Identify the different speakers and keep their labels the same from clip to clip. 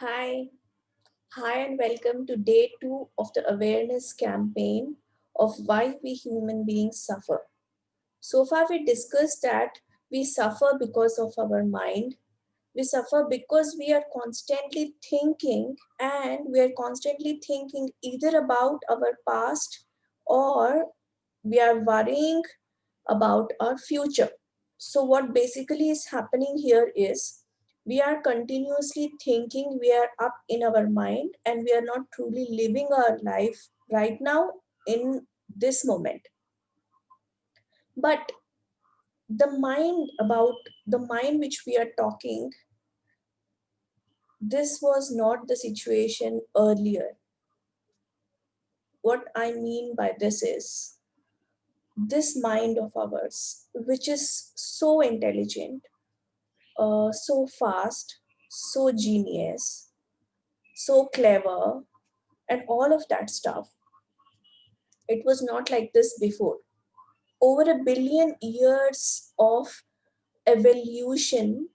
Speaker 1: Hi, hi, and welcome to day two of the awareness campaign of why we human beings suffer. So far, we discussed that we suffer because of our mind. We suffer because we are constantly thinking, and we are constantly thinking either about our past or we are worrying about our future. So, what basically is happening here is we are continuously thinking, we are up in our mind, and we are not truly living our life right now in this moment. But the mind which we are talking, this was not the situation earlier. What I mean by this is this mind of ours, which is so intelligent, so fast, so genius, so clever, and all of that stuff. It was not like this before. Over a billion years of evolution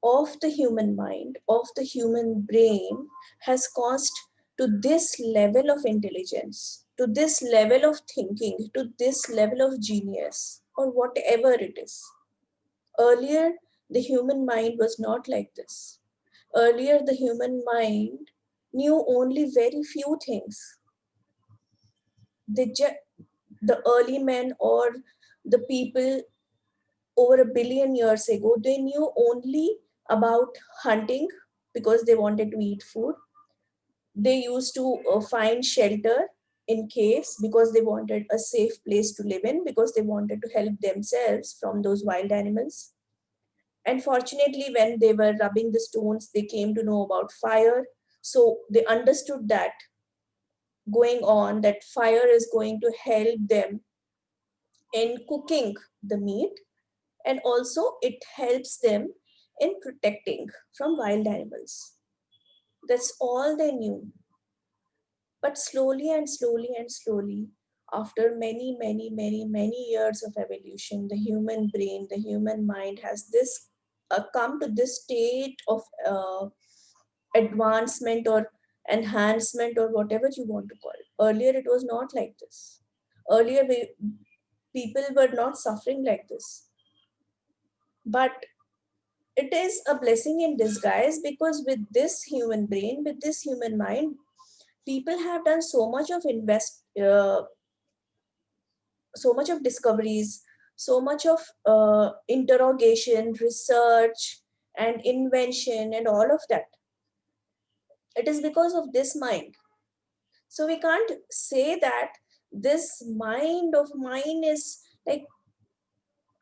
Speaker 1: of the human mind, of the human brain, has caused to this level of intelligence, to this level of thinking, to this level of genius, or whatever it is. Earlier, the human mind was not like this. Earlier, the human mind knew only very few things. The early men or the people over a billion years ago, they knew only about hunting because they wanted to eat food. They used to find shelter in caves because they wanted a safe place to live in, because they wanted to help themselves from those wild animals. And fortunately, when they were rubbing the stones, they came to know about fire. So they understood that going on, that fire is going to help them in cooking the meat, and also it helps them in protecting from wild animals. That's all they knew. But slowly and slowly and slowly, after many, many, many, many years of evolution, the human brain, the human mind has this come to this state of advancement or enhancement or whatever you want to call it. Earlier, it was not like this. Earlier, people were not suffering like this. But it is a blessing in disguise, because with this human brain, with this human mind, people have done so much of discoveries, so much of interrogation, research, and invention, and all of that. It is because of this mind. So we can't say that this mind of mine is like,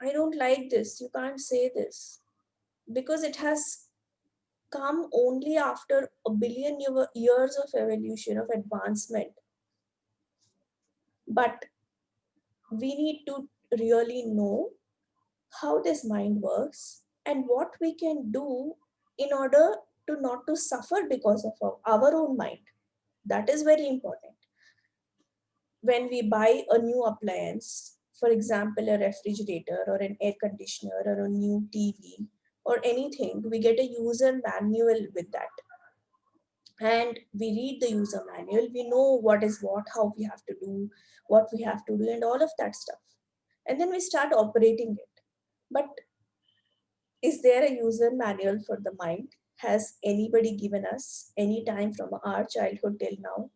Speaker 1: I don't like this. You can't say this, because it has come only after a billion years of evolution, of advancement. But we need to really know how this mind works and what we can do in order to not to suffer because of our own mind. That is very important. When we buy a new appliance, for example, a refrigerator or an air conditioner or a new TV or anything, we get a user manual with that. And we read the user manual, we know what is what, how we have to do, what we have to do, and all of that stuff. And then we start operating it. But is there a user manual for the mind? Has anybody given us any time from our childhood till now?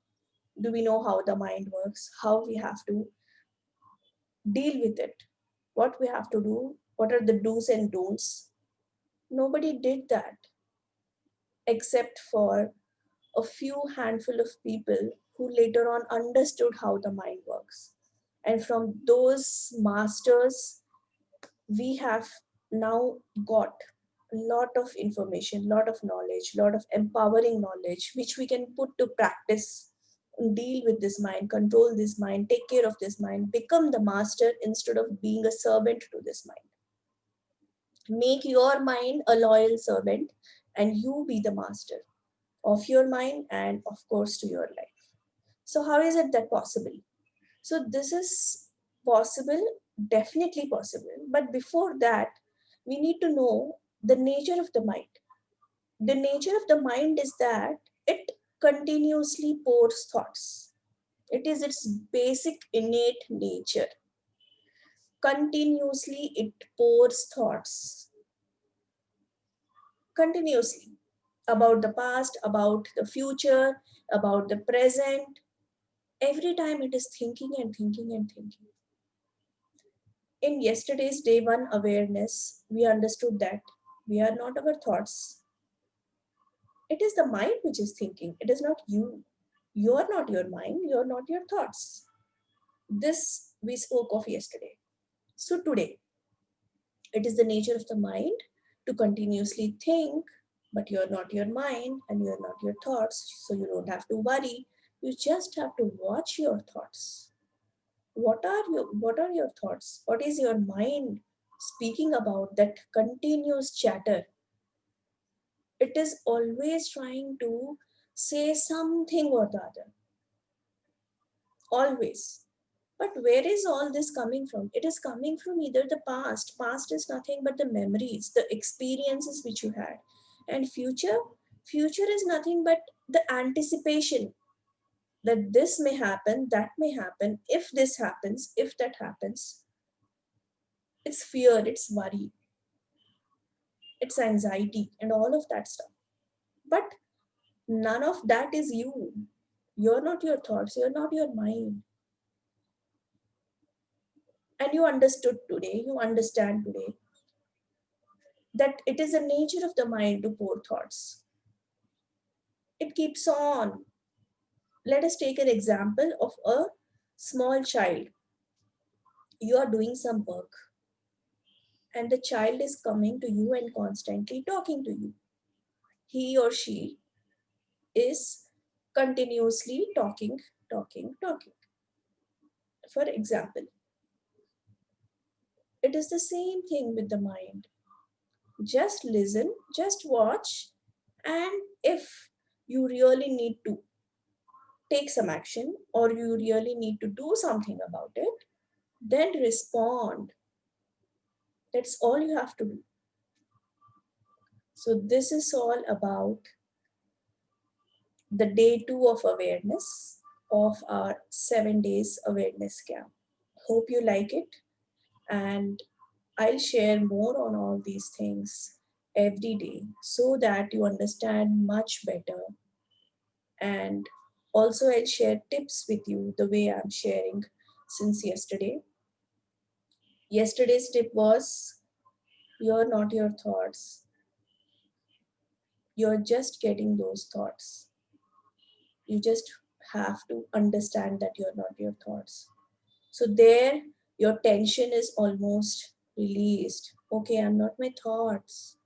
Speaker 1: Do we know how the mind works, how we have to deal with it, what we have to do, what are the do's and don'ts? Nobody did that except for a few handful of people who later on understood how the mind works. And from those masters, we have now got a lot of information, lot of knowledge, lot of empowering knowledge, which we can put to practice, deal with this mind, control this mind, take care of this mind, become the master instead of being a servant to this mind. Make your mind a loyal servant, and you be the master of your mind and, of course, to your life. So, how is it that possible? So, this is possible, definitely possible. But before that, we need to know the nature of the mind. The nature of the mind is that it continuously pours thoughts. It is its basic innate nature. Continuously it pours thoughts. Continuously. About the past, about the future, about the present. Every time it is thinking and thinking and thinking. In yesterday's day one awareness, we understood that we are not our thoughts. It is the mind which is thinking. It is not you. You are not your mind. You are not your thoughts. This we spoke of yesterday. So today, it is the nature of the mind to continuously think, but you are not your mind and you are not your thoughts. So you don't have to worry. You just have to watch your thoughts. What are your thoughts? What is your mind speaking about, that continuous chatter? It is always trying to say something or the other. Always. But where is all this coming from? It is coming from either the past. Past is nothing but the memories, the experiences which you had. And future is nothing but the anticipation that this may happen, that may happen, if this happens, if that happens. It's fear, it's worry, it's anxiety, and all of that stuff. But none of that is you. You're not your thoughts, you're not your mind. And you understood today, you understand today that it is the nature of the mind to pour thoughts. It keeps on. Let us take an example of a small child. You are doing some work, and the child is coming to you and constantly talking to you. He or she is continuously talking, talking, talking. For example, it is the same thing with the mind. Just listen, just watch, and if you really need to take some action or you really need to do something about it, then respond. That's all you have to do. So, this is all about the day two of awareness of our 7 days awareness camp. Hope you like it, and I'll share more on all these things every day so that you understand much better. And also, I'll share tips with you the way I'm sharing since yesterday. Yesterday's tip was, you're not your thoughts, you're just getting those thoughts. You just have to understand that you're not your thoughts. So, there, your tension is almost released. Okay, I'm not my thoughts.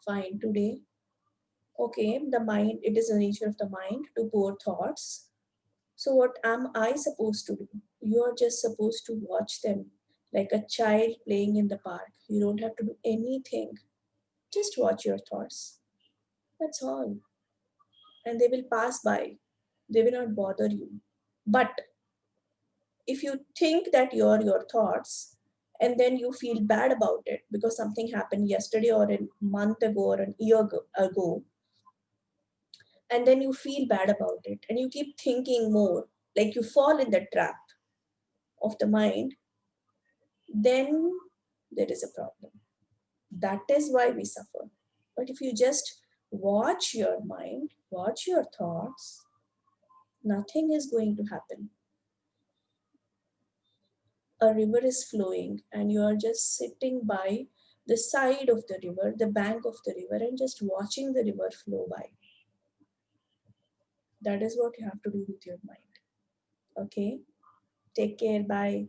Speaker 1: Fine, today. Okay, the mind, it is the nature of the mind to pour thoughts. So, what am I supposed to do? You are just supposed to watch them like a child playing in the park. You don't have to do anything. Just watch your thoughts. That's all. And they will pass by. They will not bother you. But if you think that you're your thoughts and then you feel bad about it because something happened yesterday or a month ago or an year ago, and then you feel bad about it and you keep thinking more, like you fall in the trap of the mind, then there is a problem. That is why we suffer. But if you just watch your mind, watch your thoughts, nothing is going to happen. A river is flowing and you are just sitting by the side of the river, the bank of the river, and just watching the river flow by. That is what you have to do with your mind. Okay? Take care. Bye.